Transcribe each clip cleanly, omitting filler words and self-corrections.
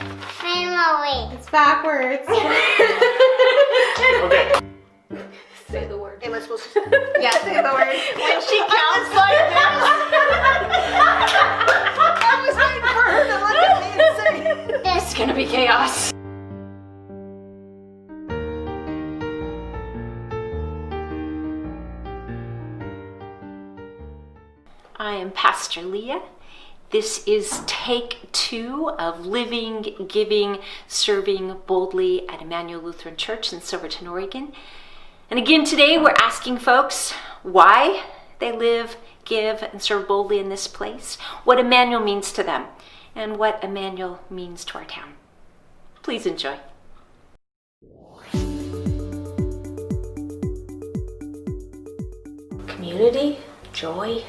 Family. It's backwards. Okay. Say the word. Am I supposed to? Yeah, say the word. When she counts like this. I was waiting for her to look at me and say. It's gonna be chaos. I am Pastor Leah. This is take 2 of Living, Giving, Serving Boldly at Immanuel Lutheran Church in Silverton, Oregon. And again today we're asking folks why they live, give, and serve boldly in this place, what Immanuel means to them, and what Immanuel means to our town. Please enjoy. Community, joy,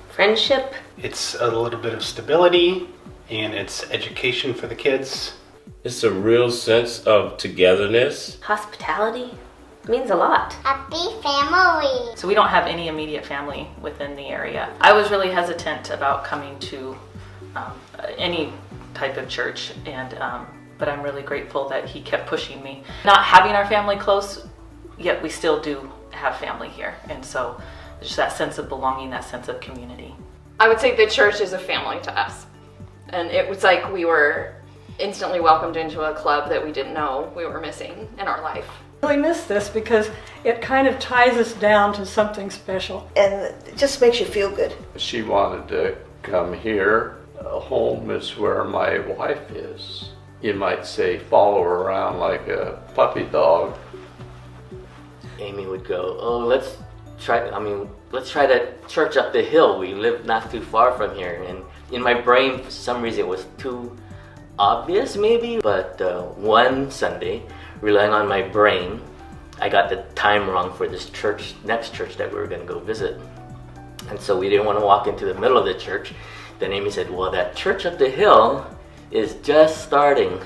friendship. It's a little bit of stability and it's education for the kids. It's a real sense of togetherness. Hospitality means a lot. Happy family. So we don't have any immediate family within the area. I was really hesitant about coming to any type of church, and but I'm really grateful that he kept pushing me. Not having our family close, yet we still do have family here, and so just that sense of belonging, that sense of community. I would say the church is a family to us. And it was like we were instantly welcomed into a club that we didn't know we were missing in our life. I really miss this because it kind of ties us down to something special. And it just makes you feel good. She wanted to come here. Home is where my wife is. You might say follow her around like a puppy dog. Amy would go, oh, let's try that church up the hill. We live not too far from here. And in my brain, for some reason, it was too obvious maybe. But one Sunday, relying on my brain, I got the time wrong for this church, next church that we were gonna go visit. And so we didn't want to walk into the middle of the church. Then Amy said, well, that church up the hill is just starting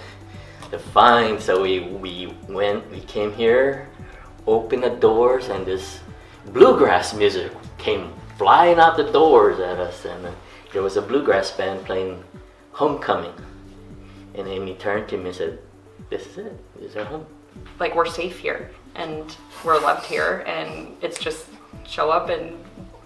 to find. So we came here, opened the doors, and this bluegrass music came flying out the doors at us, and there was a bluegrass band playing Homecoming. And Amy turned to me and said, this is it, this is our home. Like we're safe here and we're loved here, and it's just show up and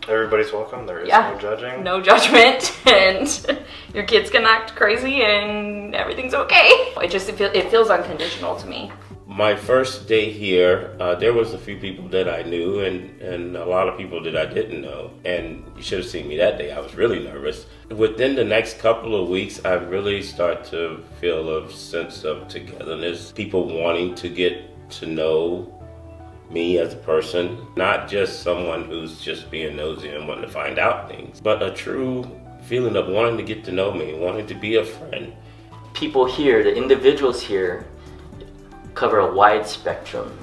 Everybody's welcome. There is no judging. no judgment, and your kids can act crazy and everything's okay. It feels unconditional to me. My first day here, there was a few people that I knew and a lot of people that I didn't know. And you should have seen me that day. I was really nervous. Within the next couple of weeks, I really start to feel a sense of togetherness. People wanting to get to know me as a person, not just someone who's just being nosy and wanting to find out things, but a true feeling of wanting to get to know me, wanting to be a friend. People here, the individuals here, cover a wide spectrum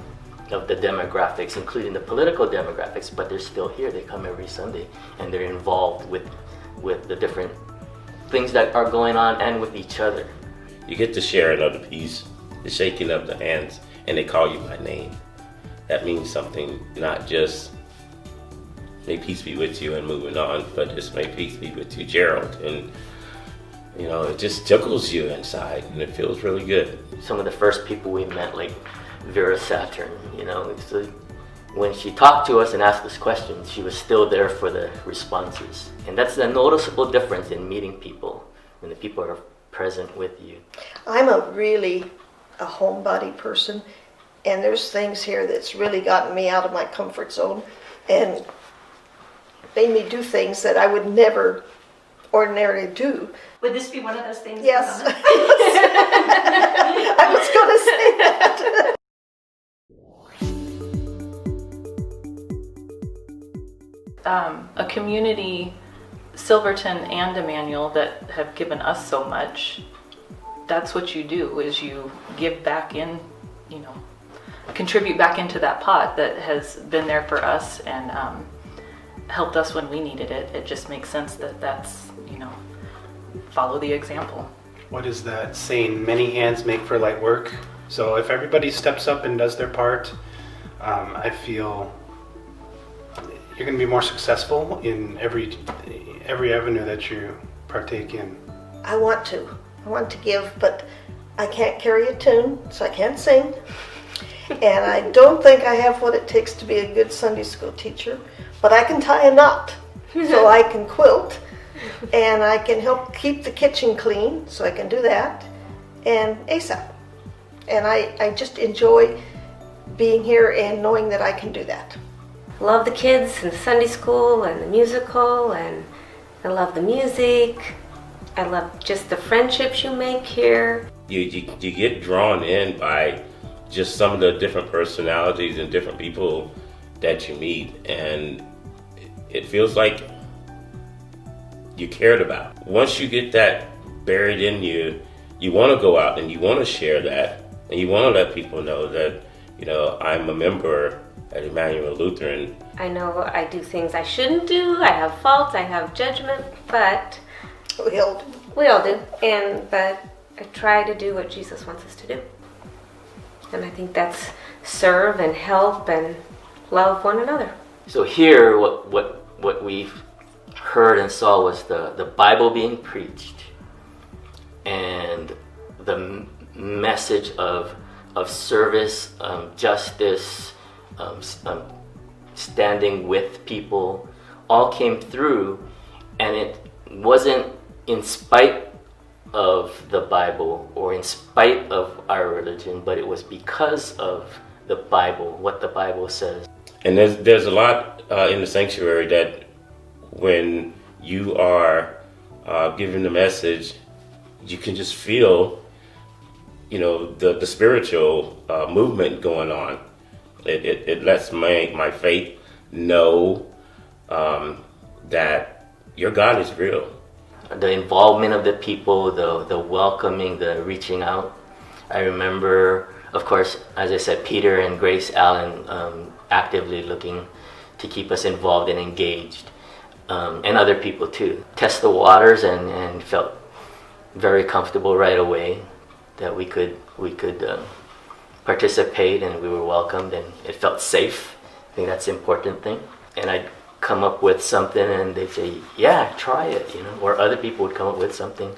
of the demographics, including the political demographics, but they're still here. They come every Sunday and they're involved with the different things that are going on and with each other. You get the sharing of the peace, the shaking of the hands, and they call you by name. That means something, not just may peace be with you and moving on, but just may peace be with you, Gerald. And you know, it just tickles you inside and it feels really good. Some of the first people we met, like Vera Saturn, you know, when she talked to us and asked us questions, she was still there for the responses. And that's a noticeable difference in meeting people when the people are present with you. I'm really a homebody person, and there's things here that's really gotten me out of my comfort zone and made me do things that I would never ordinarily do. Would this be one of those things? Yes. I was going to say that. A community, Silverton and Immanuel, that have given us so much. That's what you do, is you give back in, you know, contribute back into that pot that has been there for us and helped us when we needed it. It just makes sense that that's, you know, follow the example. What is that saying? Many hands make for light work. So if everybody steps up and does their part, I feel you're going to be more successful in every avenue that you partake in. I want to give, but I can't carry a tune, so I can't sing. And I don't think I have what it takes to be a good Sunday school teacher, but I can tie a knot, so I can quilt, and I can help keep the kitchen clean, so I can do that, and ASAP. And I just enjoy being here and knowing that I can do that. Love the kids and Sunday school and the musical, and I love the music. I love just the friendships you make here. You get drawn in by just some of the different personalities and different people that you meet, and it feels like you're cared about. Once you get that buried in you, you want to go out and you want to share that, and you want to let people know that, you know, I'm a member at Immanuel Lutheran. I know I do things I shouldn't do. I have faults. I have judgment, but We all do. we all do. But I try to do what Jesus wants us to do. And I think that's serve and help and love one another. So here, what we heard and saw was the Bible being preached, and the message of service, justice, standing with people, all came through, and it wasn't in spite of the Bible or in spite of our religion, but it was because of the Bible, what the Bible says. And there's a lot in the sanctuary that when you are giving the message, you can just feel, you know, the spiritual movement going on. It lets my faith know that your God is real. The involvement of the people, the welcoming, the reaching out. I remember, of course, as I said, Peter and Grace Allen actively looking to keep us involved and engaged, and other people too. Test the waters and felt very comfortable right away that we could participate, and we were welcomed, and it felt safe. I think that's the important thing. And I'd come up with something and they'd say, yeah, try it, you know, or other people would come up with something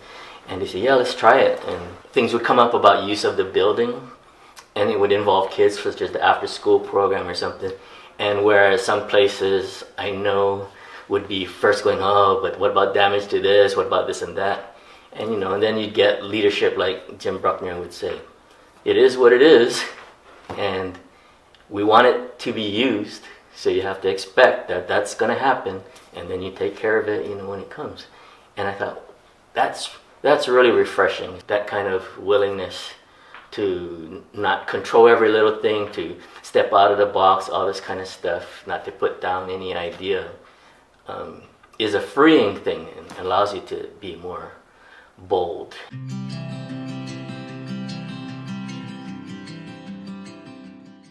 and they say, yeah, let's try it. And things would come up about use of the building, and it would involve kids, such as the after school program or something. And whereas some places I know would be first going, oh, but what about damage to this? What about this and that? And, you know, and then you'd get leadership like Jim Bruckner would say, it is what it is, and we want it to be used, so you have to expect that that's going to happen, and then you take care of it, you know, when it comes. And I thought, that's really refreshing, that kind of willingness to not control every little thing, to step out of the box, all this kind of stuff, not to put down any idea, is a freeing thing and allows you to be more bold.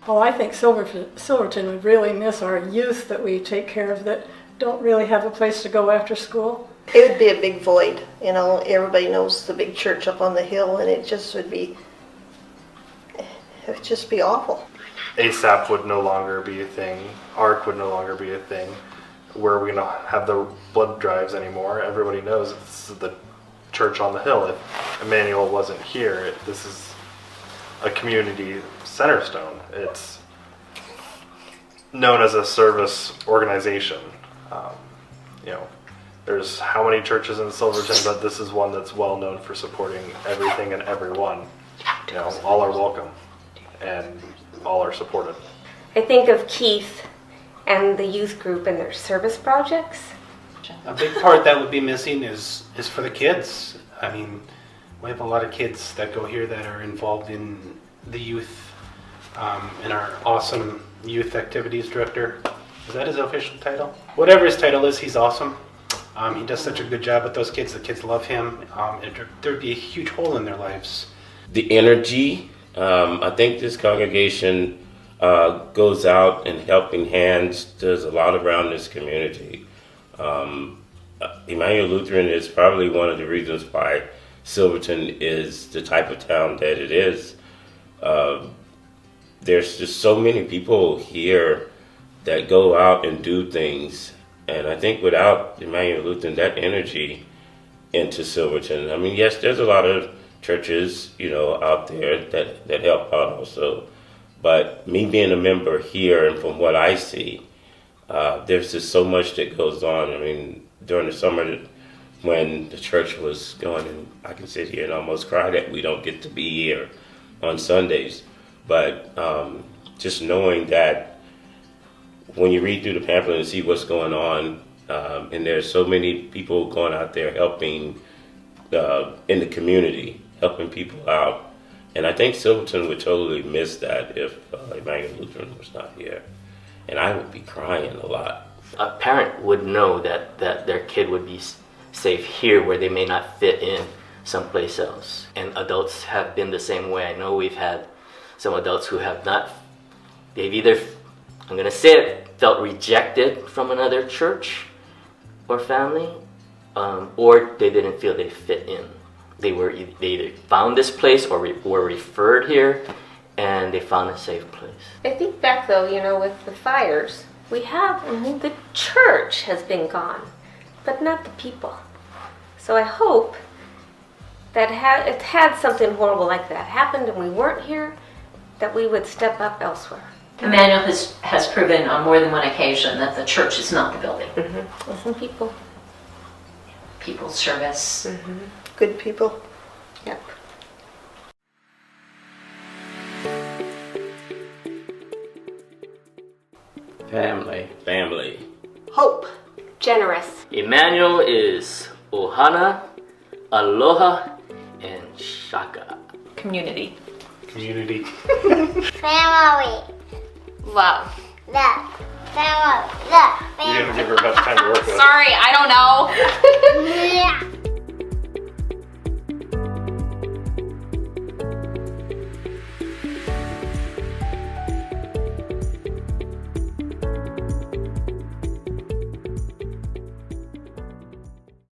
Well, I think Silverton would really miss our youth that we take care of that don't really have a place to go after school. It would be a big void, you know. Everybody knows the big church up on the hill, and it would just be awful. ASAP would no longer be a thing. ARC would no longer be a thing. Where are we going to have the blood drives anymore? Everybody knows this is the church on the hill. If Immanuel wasn't here, this is a community center stone. It's known as a service organization. You know, there's how many churches in Silverton, but this is one that's well known for supporting everything and everyone. You know, all are welcome and all are supported. I think of Keith and the youth group and their service projects. A big part that would be missing is for the kids. I mean, we have a lot of kids that go here that are involved in the youth, and our awesome youth activities director. Is that his official title? Whatever his title is, he's awesome. He does such a good job with those kids. The kids love him. There'd be a huge hole in their lives. The energy, I think this congregation goes out and helping hands, does a lot around this community. Immanuel Lutheran is probably one of the reasons why Silverton is the type of town that it is. There's just so many people here that go out and do things, and I think without Immanuel Lutheran, that energy into Silverton, I mean, yes, there's a lot of churches, out there that help out also. But me being a member here, and from what I see, there's just so much that goes on. I mean, during the summer when the church was going, and I can sit here and almost cry that we don't get to be here on Sundays. But just knowing that when you read through the pamphlet and see what's going on, and there's so many people going out there helping in the community, helping people out. And I think Silverton would totally miss that if Immanuel Lutheran was not here. And I would be crying a lot. A parent would know that their kid would be safe here where they may not fit in someplace else. And adults have been the same way. I know we've had some adults who have not, they've either, I'm going to say it, felt rejected from another church or family, or they didn't feel they fit in. They either found this place or were referred here, and they found a safe place. I think back though, with the fires, we have, the church has been gone, but not the people. So I hope that it had something horrible like that happened and we weren't here, that we would step up elsewhere. Immanuel has proven on more than one occasion that the church is not the building. Listen, people. People's service. Good people. Yep. Family. Hope. Generous. Immanuel is Ohana, Aloha, and Shaka. Community. Community. Family. Love. Love. Family. Love. You didn't give her much time to work with. Sorry, I don't know. Yeah.